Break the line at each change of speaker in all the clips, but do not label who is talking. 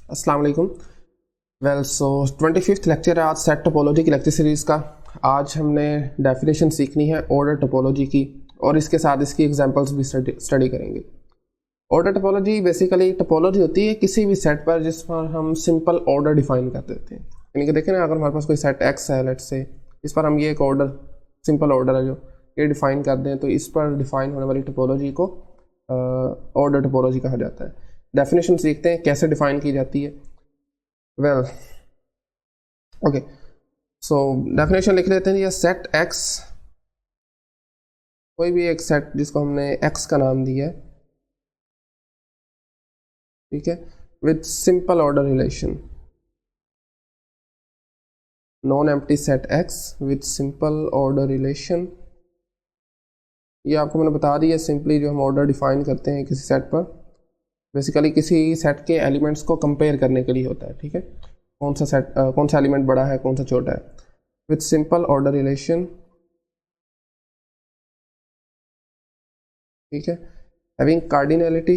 अस्सलाम वालेकुम। Well so 25th lecture है आज सेट टोपोलॉजी की लेक्चर सीरीज़ का। आज हमने डेफिनेशन सीखनी है ऑर्डर टोपोलॉजी की और इसके साथ इसकी एग्जांपल्स भी स्टडी करेंगे। ऑर्डर टोपोलॉजी बेसिकली टोपोलॉजी होती है किसी भी सेट पर जिस पर हम सिंपल ऑर्डर डिफाइन कर देते हैं। यानी कि देखें ना, अगर हमारे पास कोई सेट एक्स है लेट्स से, इस पर हम ये एक ऑर्डर सिंपल ऑर्डर है जो ये डिफाइन कर दें, तो इस पर डिफाइन होने वाली टोपोलॉजी को ऑर्डर टोपोलॉजी कहा जाता है। डेफिनेशन सीखते हैं कैसे डिफाइन की जाती है। वेल ओके, सो डेफिनेशन लिख लेते हैं। ये सेट एक्स, कोई भी एक सेट जिसको हमने एक्स का नाम दिया है, ठीक है, with simple order relation, non empty set x with simple order relation. ये आपको मैंने बता दिया, सिंपली जो हम ऑर्डर डिफाइन करते हैं किसी सेट पर, बेसिकली किसी सेट के एलिमेंट्स को कंपेयर करने के लिए होता है। ठीक है, कौन सा एलिमेंट बड़ा है, कौन सा छोटा है, विथ सिंपल ऑर्डर रिलेशन। ठीक है, हैविंग कार्डिनलिटी,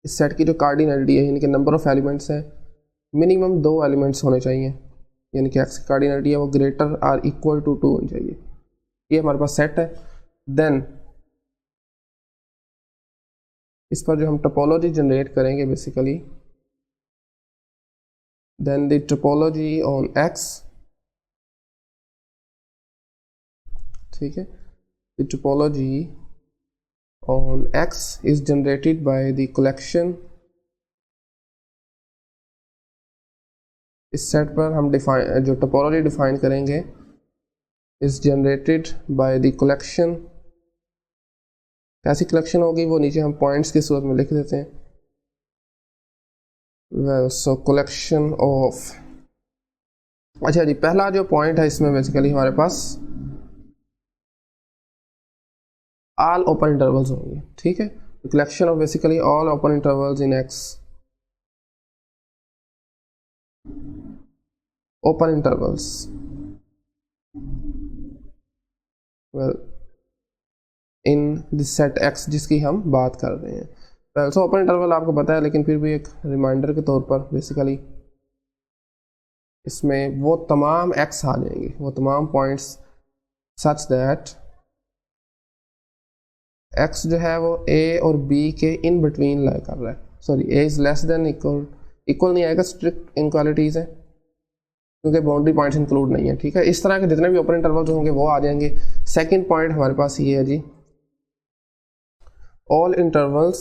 इस सेट की जो कार्डिनलिटी है यानी कि नंबर ऑफ एलिमेंट्स है, मिनिमम 2 एलिमेंट्स होने चाहिए, यानी कि एक्स की कार्डिनलिटी है वो ग्रेटर आर इक्वल टू 2 होनी चाहिए। ये हमारे पास सेट है। देन इस पर जो हम टोपोलॉजी जनरेट करेंगे basically, then the topology on X, ठीक है, the topology on X is generated by the collection. इस सेट पर हम जो टोपोलॉजी डिफाइन करेंगे is generated by the collection. कैसी कलेक्शन होगी वो नीचे हम पॉइंट्स की सूरत में लिख देते हैं। वेल सो कलेक्शन ऑफ, अच्छा जी, पहला जो पॉइंट है इसमें बेसिकली हमारे पास ऑल ओपन इंटरवल्स होंगे। ठीक है, collection of basically all open intervals in x, open intervals, well in this set x जिसकी हम बात कर रहे हैं। वेल सो ओपन इंटरवल आपको पता है, लेकिन फिर भी एक रिमाइंडर के तौर पर बेसिकली इसमें वो तमाम एक्स आ जाएंगे, वो तमाम पॉइंट्स सच दैट एक्स जो है वो ए और बी के इन बिटवीन लाई कर रहा है। Sorry, A is less than equal नहीं आएगा, स्ट्रिक्ट इनक्वालिटीज है क्योंकि बाउंड्री पॉइंट्स इंक्लूड नहीं है। ठीक है, इस तरह के जितने भी ओपन इंटरवल्स होंगे वो आ जाएंगे। सेकंड पॉइंट हमारे पास ये है जी, ऑल इंटरवल्स,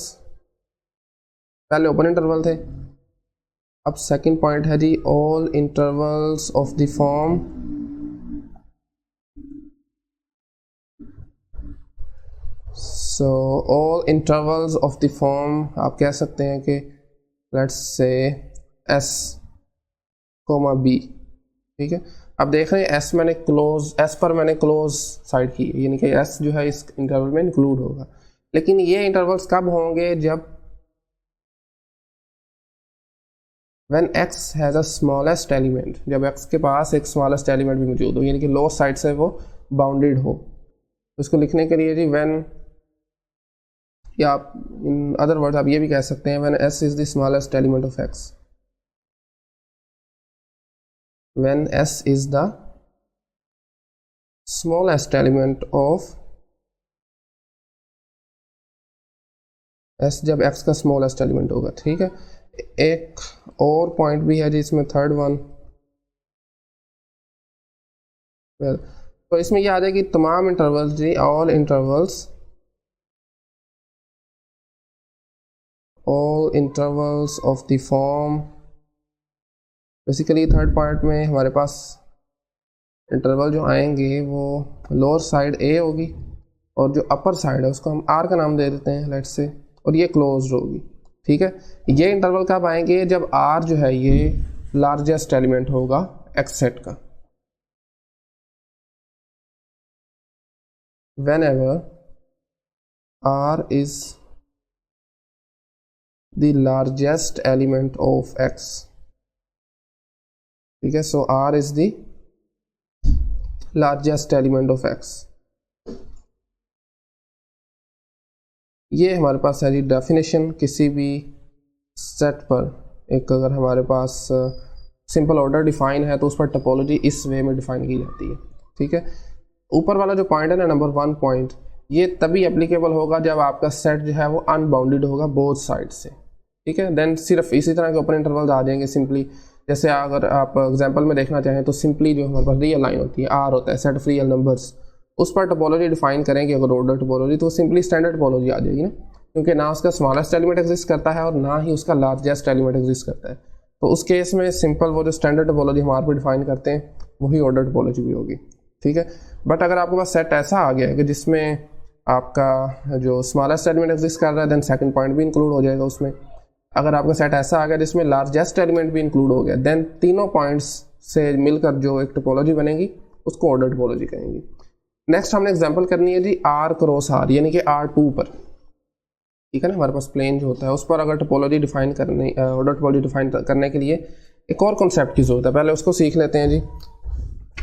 पहले ओपन इंटरवल थे, अब सेकंड पॉइंट है जी all intervals of the form so all intervals of the form, आप कह सकते हैं कि let's say S coma B. ठीक है, अब देख रहे हैं एस मैंने क्लोज, एस पर मैंने क्लोज साइड की, यानी कि एस जो है इस इंटरवल में इंक्लूड होगा। लेकिन ये इंटरवल्स कब होंगे, जब when x has a smallest element, जब x के पास एक स्मॉलेस्ट एलिमेंट भी मौजूद हो, यानी कि लो साइड से वो बाउंडेड हो। तो इसको लिखने के लिए जी व्हेन, या आप इन अदर वर्ड्स आप ये भी कह सकते हैं when s is the smallest element of x, when s is the smallest element of s, जब x का स्मॉलेस्ट एलिमेंट होगा। ठीक है, एक और पॉइंट भी है जी इसमें, थर्ड वन। तो इसमें ये आ जाएगी तमाम इंटरवल्स जी, all intervals, all intervals of the form. Basically third point में हमारे पास इंटरवल जो आएंगे वो लोअर साइड ए होगी और जो अपर साइड है उसको हम आर का नाम दे देते हैं लेट्स से, और ये क्लोज्ड होगी। ठीक है, ये इंटरवल कब आएंगे, जब आर जो है ये लार्जेस्ट एलिमेंट होगा एक्स सेट का। whenever r is the largest element of x, ठीक है, so r is the largest element of x। ये हमारे पास है जी डेफिनेशन किसी भी सेट पर एक अगर हमारे पास सिंपल ऑर्डर डिफाइन है तो उस पर टोपोलॉजी इस वे में डिफाइन की जाती है। ठीक है, ऊपर वाला जो पॉइंट है ना, नंबर 1 पॉइंट, ये तभी एप्लीकेबल होगा जब आपका सेट जो है वो अनबाउंडेड होगा बोथ साइड से। ठीक है, देन सिर्फ इसी तरह के ओपन इंटरवल्स आ जाएंगे सिंपली। जैसे अगर आप एग्जांपल में देखना चाहें तो सिंपली जो हमारे पास रियल लाइन होती है, आर होता है, सेट ऑफ रियल नंबर्स, उस पर टोपोलॉजी डिफाइन करेंगे अगर ऑर्डर टोपोलॉजी, तो सिंपली स्टैंडर्ड टोपोलॉजी आ जाएगी ना, क्योंकि ना उसका स्मॉलेस्ट एलिमेंट एग्जिस्ट करता है और ना ही उसका लार्जेस्ट एलिमेंट एग्जिस्ट करता है। तो उस केस में सिंपल वो जो स्टैंडर्ड टोपोलॉजी हम आर पर डिफाइन करते हैं वही ऑर्डर टोपोलॉजी भी होगी। ठीक है, बट अगर आपके पास सेट ऐसा आ गया है कि जिसमें आपका जो स्मॉलेस्ट एलिमेंट एग्जिस्ट कर रहा है, देन सेकंड पॉइंट भी इंक्लूड हो जाएगा उसमें। अगर आपका सेट ऐसा आ गया जिसमें लार्जेस्ट एलिमेंट भी इंक्लूड हो गया, देन तीनों पॉइंट्स से मिलकर जो एक टोपोलॉजी बनेगी उसको ऑर्डर टोपोलॉजी कहेंगे। नेक्स्ट हमने एग्जांपल करनी है जी आर क्रॉस आर, यानी कि R2 पर। ठीक है ना, हमारे पास प्लेन जो होता है उस पर अगर टोपोलॉजी डिफाइन करने, ऑर्डर टोपोलॉजी डिफाइन करने के लिए एक और कॉन्सेप्ट की जरूरत है, पहले उसको सीख लेते हैं जी।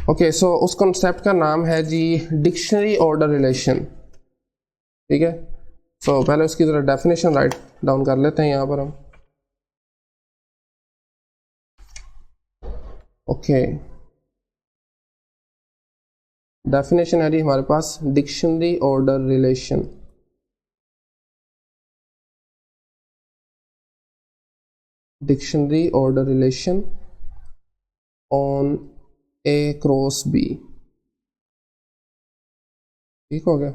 ओके, सो उस कॉन्सेप्ट का नाम है जी डिक्शनरी ऑर्डर रिलेशन। ठीक है, सो पहले उसकी जरा डेफिनेशन राइट डाउन कर लेते हैं यहाँ पर हम। ओके, डेफिनेशन है जी हमारे पास dictionary order relation. Dictionary order relation on A cross B। ठीक हो गया,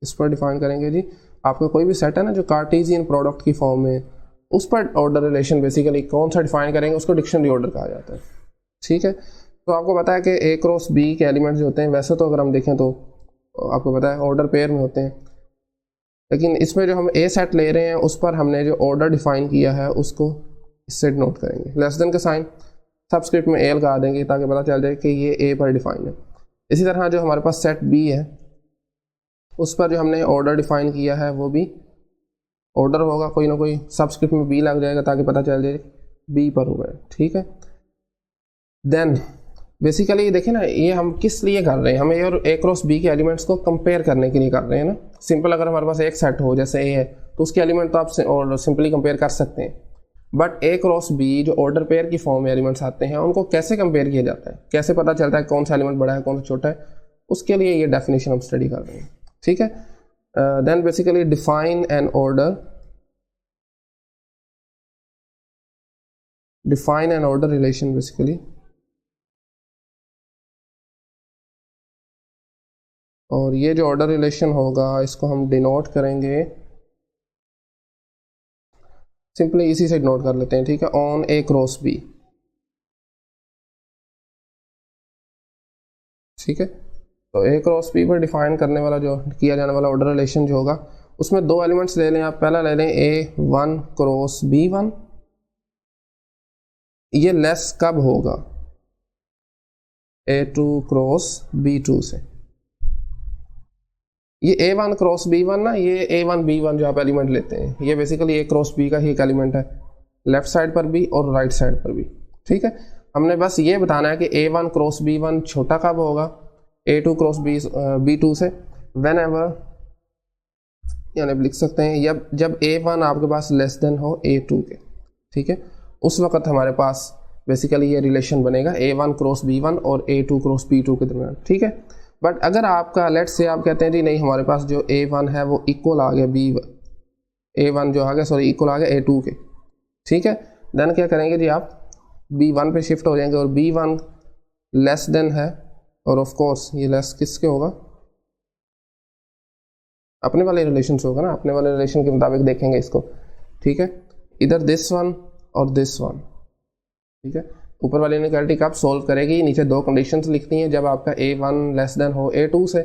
इस पर डिफाइन करेंगे जी। आपका कोई भी सेट है ना जो कार्टेशियन प्रोडक्ट की फॉर्म में, उस पर ऑर्डर रिलेशन बेसिकली कौन सा डिफाइन करेंगे, उसको डिक्शनरी ऑर्डर कहा जाता है। ठीक है, तो आपको पता है कि A क्रॉस B के एलिमेंट जो होते हैं, वैसे तो अगर हम देखें तो आपको पता है ऑर्डर पेयर में होते हैं, लेकिन इसमें जो हम A सेट ले रहे हैं उस पर हमने जो ऑर्डर डिफाइन किया है उसको इससे नोट करेंगे, लेस देन का साइन सबस्क्रिप्ट में A लगा देंगे ताकि पता चल जाए कि ये A पर डिफाइन है। इसी तरह जो हमारे पास सेट B है उस पर जो हमने ऑर्डर डिफाइन किया है वो भी ऑर्डर होगा, कोई ना कोई सबस्क्रिप्ट में B लग जाएगा ताकि पता चल जाए B पर हुआ है। ठीक है, देन बेसिकली देखिए ना, ये हम किस लिए कर रहे हैं, हम A क्रॉस B के एलिमेंट्स को कंपेयर करने के लिए कर रहे हैं ना। सिंपल अगर हमारे पास एक सेट हो जैसे A है तो उसके एलिमेंट तो आप और सिंपली कंपेयर कर सकते हैं, बट A क्रॉस B जो ऑर्डर पेयर की फॉर्म में एलिमेंट्स आते हैं उनको कैसे कंपेयर किया जाता है, कैसे पता चलता है कौन सा एलिमेंट बड़ा है कौन सा छोटा है, उसके लिए ये डेफिनेशन हम स्टडी कर रहे हैं। ठीक है, then basically define an order relation basically, और ये जो ऑर्डर रिलेशन होगा इसको हम डिनोट करेंगे, सिंपली इसी से नोट कर लेते हैं। ठीक है, ऑन A क्रॉस B। ठीक है, तो A क्रॉस B पर डिफाइन करने वाला जो किया जाने वाला ऑर्डर रिलेशन जो होगा उसमें दो एलिमेंट्स ले लें आप। पहला ले लें A1 क्रॉस B1, ये लेस कब होगा A2 क्रॉस B2 से। ये A1 क्रॉस B1 ना, ये A1 B1 जो आप एलिमेंट लेते हैं ये बेसिकली A क्रॉस B का ही एक एलिमेंट है, लेफ्ट साइड पर भी और राइट साइड पर भी। ठीक है, हमने बस ये बताना है कि A1 क्रॉस B1 छोटा कब होगा A2 क्रॉस B2 से, वेन एवर, यानी लिख सकते हैं जब A1 आपके पास लेस देन हो A2 के। ठीक है, उस वक्त हमारे पास बेसिकली ये रिलेशन बनेगा A1 क्रॉस B1 और A2 क्रॉस B2 के दरमियान। ठीक है, बट अगर आपका लेट्स से आप कहते हैं जी नहीं हमारे पास जो A1 है वो इक्वल आ गया A1 जो आ गया सॉरी इक्वल आ गया A2 के। ठीक है, देन क्या करेंगे जी, आप B1 पे शिफ्ट हो जाएंगे और B1 लेस देन है, और ऑफ कोर्स ये लेस किसके होगा, अपने वाले रिलेशन से होगा ना, अपने वाले रिलेशन के मुताबिक देखेंगे इसको। ठीक है, इधर दिस वन और दिस वन। ठीक है, ऊपर वाली इनइक्वालिटी कब सॉल्व करेगी, नीचे दो कंडीशंस लिखती हैं, जब आपका A1 लेस देन हो A2 से,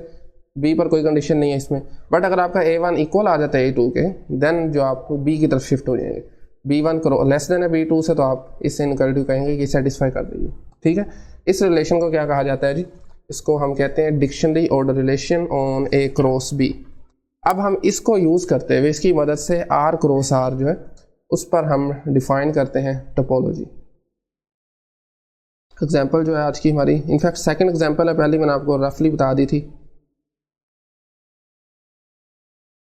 B पर कोई कंडीशन नहीं है इसमें, बट अगर आपका A1 इक्वल आ जाता है A2 के, देन जो आप B की तरफ शिफ्ट हो जाएंगे। B1 लेस देन है B2 से तो आप इस इनइक्वालिटी कहेंगे कि सेटिस्फाई कर देगी। ठीक है, इस रिलेशन को क्या कहा जाता है जी, इसको हम कहते हैं dictionary order relation on A cross B। अब हम इसको यूज़ करते हुए इसकी मदद से R क्रॉस R जो है उस पर हम डिफाइन करते हैं टोपोलॉजी। एग्जाम्पल जो है आज की हमारी, इनफैक्ट सेकंड एग्जाम्पल है, पहले मैंने आपको रफली बता दी थी।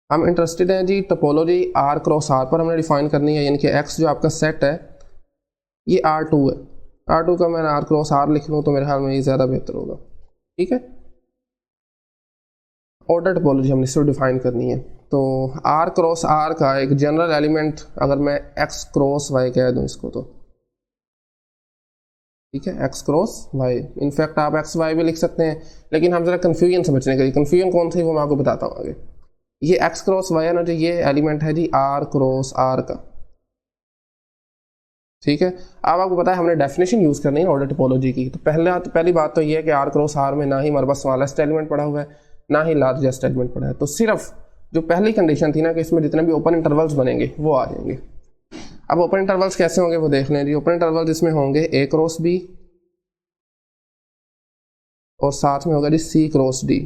हम इंटरेस्टेड हैं जी टोपोलॉजी आर क्रॉस आर पर हमने डिफाइन करनी है, यानी कि एक्स जो आपका सेट है ये R2 है, R2 का मैं आर क्रॉस आर लिख लूँ तो मेरे ख्याल में ये ज़्यादा बेहतर होगा। ठीक है, ऑर्डर टोपोलॉजी हमने इसको डिफाइन करनी है। तो आर क्रॉस आर का एक जनरल एलिमेंट अगर मैं एक्स क्रॉस वाई कह दूँ इसको तो ठीक है, एक्स क्रॉस वाई, इनफैक्ट आप एक्स वाई भी लिख सकते हैं, लेकिन हम जरा कन्फ्यूजन से बचने के लिए, कन्फ्यूजन कौन सी वो मैं आपको बताता हूँ आगे। ये एक्स क्रॉस वाई है ना, जो ये एलिमेंट है जी आर क्रॉस आर का। ठीक है, अब आपको पता है हमने डेफिनेशन यूज करनी है ऑर्डर टोपोलॉजी की। तो पहली बात तो ये है कि आर क्रॉस आर में ना ही हमारे पास स्मॉलेस्ट एलिमेंट पड़ा हुआ है ना ही लार्जेस्ट एलिमेंट पड़ा है, तो सिर्फ जो पहली कंडीशन थी ना कि इसमें जितने भी ओपन इंटरवल्स बनेंगे वो आ जाएंगे। अब ओपन इंटरवल्स कैसे होंगे वो देख लें जी। ओपन इंटरवल्स इसमें होंगे ए क्रॉस बी और साथ में होगा जी सी क्रॉस डी,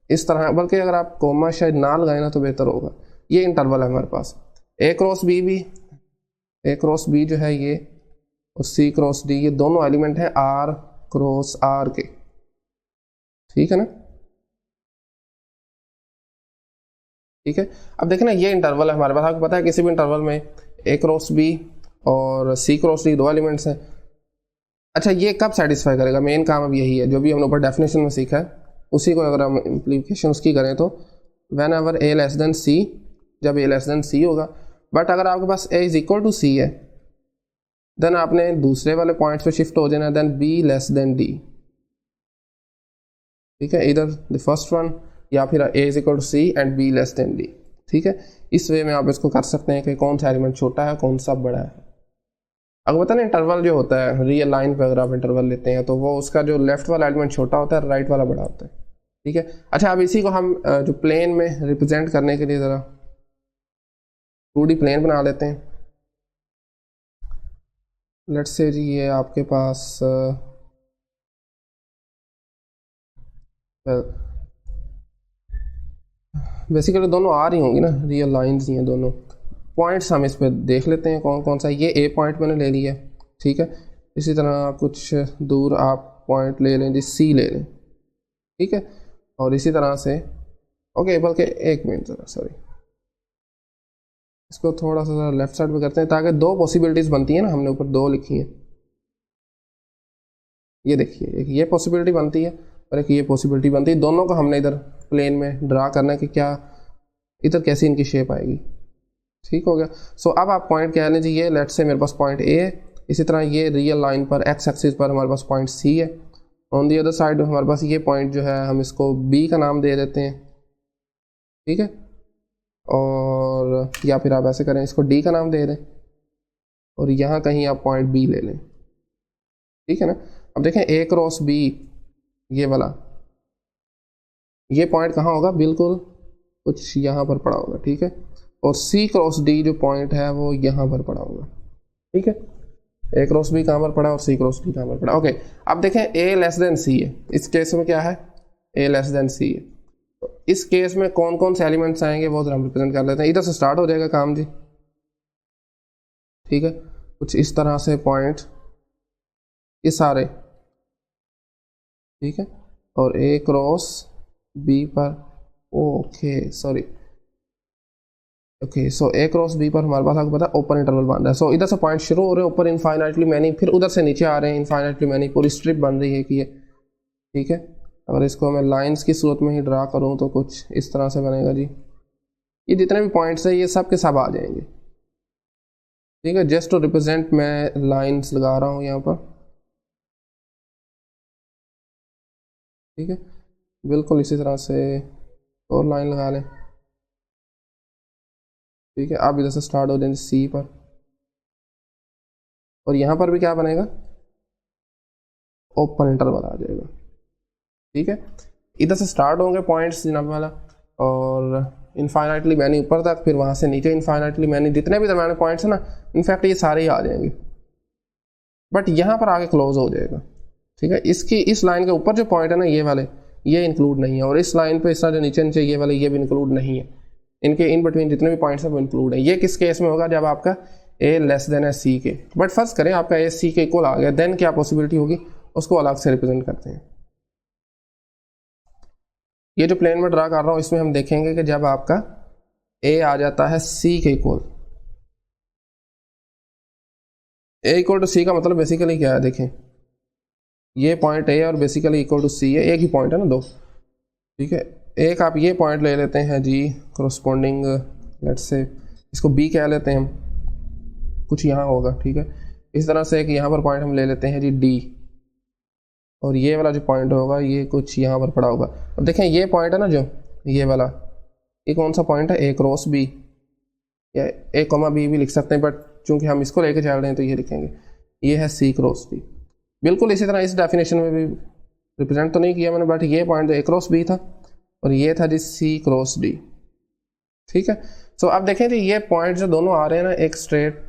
इस तरह। बल्कि अगर आप कोमा शायद ना लगाए ना तो बेहतर होगा। ये इंटरवल है हमारे पास, ए क्रॉस बी भी, ए क्रॉस बी जो है ये और सी क्रॉस डी, ये दोनों एलिमेंट है आर क्रॉस आर के। ठीक है ना, ठीक है। अब देखें ना ये इंटरवल है हमारे पास, आपको पता है किसी भी इंटरवल में ए क्रॉस बी और सी क्रॉस डी दो एलिमेंट्स हैं। अच्छा, ये कब सेटिस्फाई करेगा, मेन काम अब यही है जो भी हमने ऊपर डेफिनेशन में सीखा है उसी को अगर हम इम्प्लीकेशन उसकी करें तो whenever A less than C, जब ए लेस देन सी होगा। बट अगर आपके पास A is equal to C है देन आपने दूसरे वाले पॉइंट्स पे शिफ्ट हो जाना, then B less than D. ठीक है, इधर द फर्स्ट वन या फिर A is equal to C and B less than D. ठीक है, इस वे में आप इसको कर सकते हैं कि कौन सा एलिमेंट छोटा है कौन सा बड़ा है। अगर पता ना इंटरवल जो होता है रियल लाइन पे अगर आप इंटरवल लेते हैं तो वो उसका जो लेफ्ट वाला एलिमेंट छोटा होता है, राइट वाला बड़ा होता है। ठीक है, अच्छा अब इसी को हम जो प्लेन में रिप्रेजेंट करने के लिए ज़रा 2D प्लेन बना लेते हैं। लेट्स से जी ये आपके पास बेसिकली दोनों आ रही होंगी ना, रियल लाइंस ही हैं दोनों। पॉइंट्स हम इस पर देख लेते हैं कौन कौन सा। ये ए पॉइंट मैंने ले लिया, ठीक है। इसी तरह कुछ दूर आप पॉइंट ले लें जी, सी ले लें, ठीक है। और इसी तरह से ओके, बल्कि एक मिनट ज़रा सॉरी, इसको थोड़ा सा लेफ्ट साइड पे करते हैं ताकि दो पॉसिबिलिटीज़ बनती हैं ना, हमने ऊपर दो लिखी हैं। ये देखिए, एक ये पॉसिबिलिटी बनती है और एक ये पॉसिबिलिटी बनती है। दोनों को हमने इधर प्लेन में ड्रा करना है कि क्या इधर कैसी इनकी शेप आएगी। ठीक हो गया। सो अब आप पॉइंट क्या लें जी, ये लेट्स से मेरे पास पॉइंट ए है, इसी तरह ये रियल लाइन पर एक्स एक्सिस पर हमारे पास पॉइंट सी है। ऑन दी अदर साइड हमारे पास ये पॉइंट जो है हम इसको बी का नाम दे देते हैं, ठीक है। और या फिर आप ऐसे करें, इसको डी का नाम दे दें और यहाँ कहीं आप पॉइंट बी ले लें, ठीक है ना। अब देखें ए क्रॉस बी, ये वाला ये पॉइंट कहाँ होगा, बिल्कुल कुछ यहाँ पर पड़ा होगा, ठीक है। और सी क्रॉस डी जो पॉइंट है वो यहाँ पर पड़ा होगा, ठीक है। ए क्रॉस बी कहाँ पर पड़ा और सी क्रॉस डी कहाँ पर पड़ा। ओके, अब देखें ए लेस देन सी है, इस केस में क्या है, ए लेस देन सी है। तो इस केस में कौन कौन से एलिमेंट्स आएंगे वो हम रिप्रेजेंट कर लेते हैं। इधर से स्टार्ट हो जाएगा काम जी, ठीक है। कुछ इस तरह से पॉइंट ये सारे, ठीक है। और ए क्रॉस बी पर, ओके सॉरी, ओके सो ए क्रॉस बी पर हमारे पास आपको पता है ओपन इंटरवल बन रहा है। सो इधर से पॉइंट शुरू हो रहे हैं ऊपर इनफाइनाइटली मैनी, फिर उधर से नीचे आ रहे हैं इनफाइनाइटली मैनी, पूरी स्ट्रिप बन रही है कि ये, ठीक है। अगर इसको मैं लाइंस की सूरत में ही ड्रा करूँ तो कुछ इस तरह से बनेगा जी। ये जितने भी पॉइंट्स हैं ये सब के सब आ जाएंगे, ठीक है। जस्ट टू रिप्रेजेंट मैं लाइंस लगा रहा हूँ यहाँ पर, ठीक है। बिल्कुल इसी तरह से और लाइन लगा लें, ठीक है। आप इधर से स्टार्ट हो जाएंगे सी पर और यहाँ पर भी क्या बनेगा, ओपन इंटरवल आ जाएगा, ठीक है। इधर से स्टार्ट होंगे पॉइंट्स जनाब वाला और इनफाइनाइटली मैनी ऊपर तक, फिर वहाँ से नीचे इनफाइनाइटली मैनी, जितने भी दरमियाने पॉइंट्स हैं ना, इनफैक्ट ये सारे ही आ जाएंगे। बट यहाँ पर आगे क्लोज हो जाएगा, ठीक है। इसकी इस लाइन के ऊपर जो पॉइंट है ना ये वाले, ये इंक्लूड नहीं है, और इस लाइन पे इस तरह जो नीचे नीचे ये वाले ये भी इंक्लूड नहीं है। इनके इन बिटवीन जितने भी पॉइंट्स हैं वो इंक्लूड है। ये किस केस में होगा, जब आपका ए लेस देन है सी के। बट फर्स्ट करें आपका ए सी के इक्वल आ गया, देन क्या पॉसिबिलिटी होगी उसको अलग से रिप्रेजेंट करते हैं। ये जो प्लेन में ड्रा कर रहा हूँ इसमें हम देखेंगे कि जब आपका ए आ जाता है सी के इक्वल, ए इक्वल टू सी का मतलब बेसिकली क्या है, देखें ये पॉइंट ए और बेसिकली इक्वल टू सी है, एक ही पॉइंट है ना दो, ठीक है। एक आप ये पॉइंट ले लेते हैं जी कोरोस्पोंडिंग, लेट्स से इसको बी कह लेते हैं हम, कुछ यहाँ होगा, ठीक है। इस तरह से एक यहाँ पर पॉइंट हम ले लेते हैं जी डी, और ये वाला जो पॉइंट होगा ये कुछ यहाँ पर पड़ा होगा। अब देखें ये पॉइंट है ना जो ये वाला, ये कौन सा पॉइंट है, ए क्रॉस बी, या ए कॉमा बी भी लिख सकते हैं, बट चूंकि हम इसको लेके चल रहे हैं तो ये लिखेंगे, ये है सी क्रॉस बी। बिल्कुल इसी तरह इस डेफिनेशन में भी रिप्रेजेंट तो नहीं किया मैंने, बट ये पॉइंट ए क्रॉस बी था और ये था जी सी क्रॉस डी, ठीक है। सो अब देखें जी ये पॉइंट जो दोनों आ रहे हैं ना एक स्ट्रेट,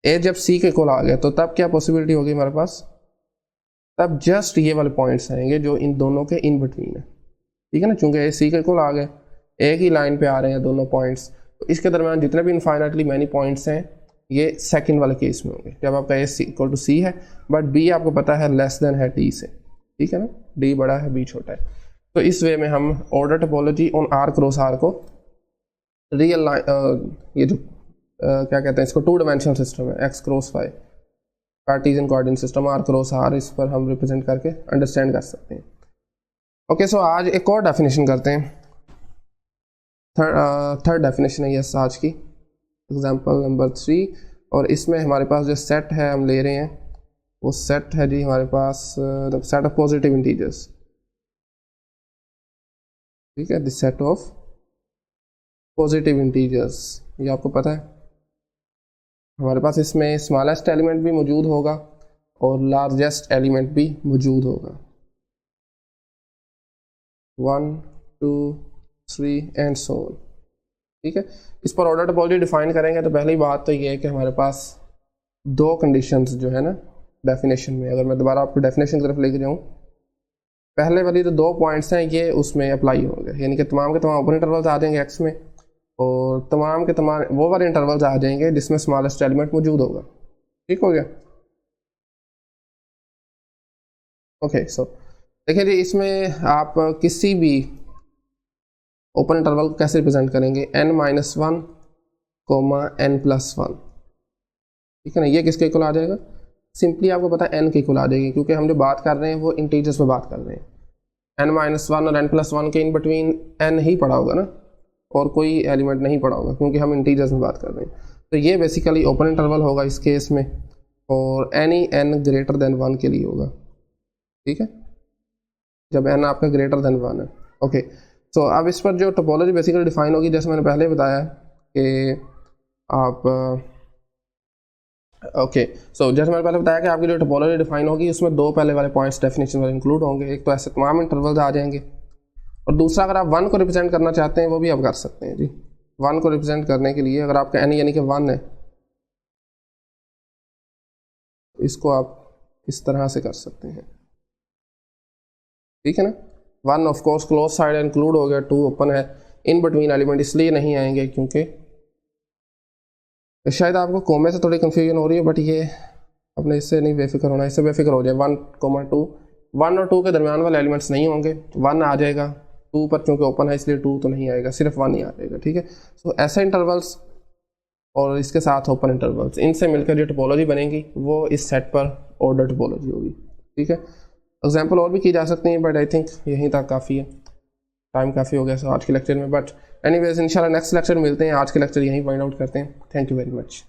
ए जब सी के इक्वल आ गया तो तब क्या पॉसिबिलिटी होगी हमारे पास, तब जस्ट ये वाले पॉइंट्स आएंगे जो इन दोनों के इन बिटवीन है, ठीक है ना। चूंकि ए सी के इक्वल आ गए, एक ही लाइन पे आ रहे हैं दोनों पॉइंट्स, तो इसके दरमियान जितने भी इनफाइनाइटली मैनी पॉइंट्स हैं ये सेकंड वाले केस में होंगे जब आपका ए इक्वल टू सी है, बट बी आपको पता है लेस देन है डी से, ठीक है ना, डी बड़ा है बी छोटा है। तो इस वे में हम order topology on R cross R को रियल ये जो क्या कहते हैं इसको टू डायमेंशनल सिस्टम है, X cross Y Cartesian coordinate system R cross R, इस पर हम रिप्रेजेंट करके अंडरस्टैंड कर सकते हैं। ओके सो आज एक और डेफिनेशन करते हैं, थर्ड डेफिनेशन है यस आज की, एग्जांपल नंबर 3, और इसमें हमारे पास जो सेट है हम ले रहे हैं वो सेट है जी हमारे पास सेट ऑफ पॉजिटिव इंटीजर्स, ठीक है, this set of positive integers. ये आपको पता है हमारे पास इसमें स्मॉलेस्ट एलिमेंट भी मौजूद होगा और लार्जेस्ट एलिमेंट भी मौजूद होगा, 1 2 3 एंड सो ऑन, ठीक है। इस पर ऑर्डर टोपोलॉजी डिफाइन करेंगे तो पहली बात तो ये है कि हमारे पास दो कंडीशंस जो है ना डेफिनेशन में, अगर मैं दोबारा आपको डेफिनेशन की तरफ लेके जाऊँ, पहले वाली तो दो पॉइंट्स हैं ये उसमें अप्लाई होंगे, यानी कि तमाम के तमाम ओपन इंटरवल्स आ जाएंगे एक्स में, और तमाम के तमाम वो वाले इंटरवल्स आ जाएंगे जिसमें स्मॉलेस्ट एलिमेंट मौजूद होगा, ठीक हो गया। ओके सो देखिए जी इसमें आप किसी भी ओपन इंटरवल को कैसे रिप्रेजेंट करेंगे, n-1 n+1, ठीक है ना। ये किसके इक्वल आ जाएगा, सिंपली आपको पता है n के इक्वल आ जाएगी, क्योंकि हम जो बात कर रहे हैं वो इंटीजर्स पे बात कर रहे हैं, n-1 और n+1 के इन बिटवीन n ही पड़ा होगा ना, और कोई एलिमेंट नहीं पड़ा होगा क्योंकि हम इंटीजर्स में बात कर रहे हैं। तो ये बेसिकली ओपन इंटरवल होगा इस केस में, और एनी n ग्रेटर देन 1 के लिए होगा, ठीक है, जब n आपका ग्रेटर देन 1 है। ओके सो अब इस पर जो टोपोलॉजी बेसिकली डिफाइन होगी, जैसे मैंने पहले बताया कि आप ओके सो जैसे मैंने पहले बताया कि आपकी जो टोपोलॉजी डिफाइन होगी उसमें दो पहले वाले पॉइंट्स डेफिनेशन में इंक्लूड होंगे, एक तो ऐसे तमाम इंटरवल्स आ जाएंगे, और दूसरा अगर आप 1 को रिप्रेजेंट करना चाहते हैं वो भी आप कर सकते हैं जी। 1 को रिप्रेजेंट करने के लिए अगर आपका n यानी कि 1 है, इसको आप इस तरह से कर सकते हैं, ठीक है ना। 1 of course close side include हो गया, 2 ओपन है, इन बिटवीन एलिमेंट इसलिए नहीं आएंगे क्योंकि शायद आपको कोमे से थोड़ी कंफ्यूजन हो रही है, बट ये अपने इससे नहीं बेफिक्र होना, इससे बेफिक्र हो जाए। 1, 2 1 और 2 के दरमियान वाले एलिमेंट्स नहीं होंगे, 1 आ जाएगा, 2 पर चूंकि ओपन है इसलिए 2 तो नहीं आएगा, सिर्फ 1 ही आ जाएगा, ठीक है। सो ऐसे इंटरवल्स और इसके साथ ओपन इंटरवल्स, इनसे मिलकर जो टोपोलॉजी बनेगी वो इस सेट पर ऑर्डर टोपोलॉजी होगी, ठीक है। एग्जाम्पल और भी की जा सकती हैं, बट आई थिंक यहीं तक काफ़ी है, टाइम काफ़ी हो गया आज के लेक्चर में। बट एनीवेज इंशाल्लाह नेक्स्ट लेक्चर मिलते हैं, आज के लेक्चर यहीं फाइंड आउट करते हैं। Thank you very much.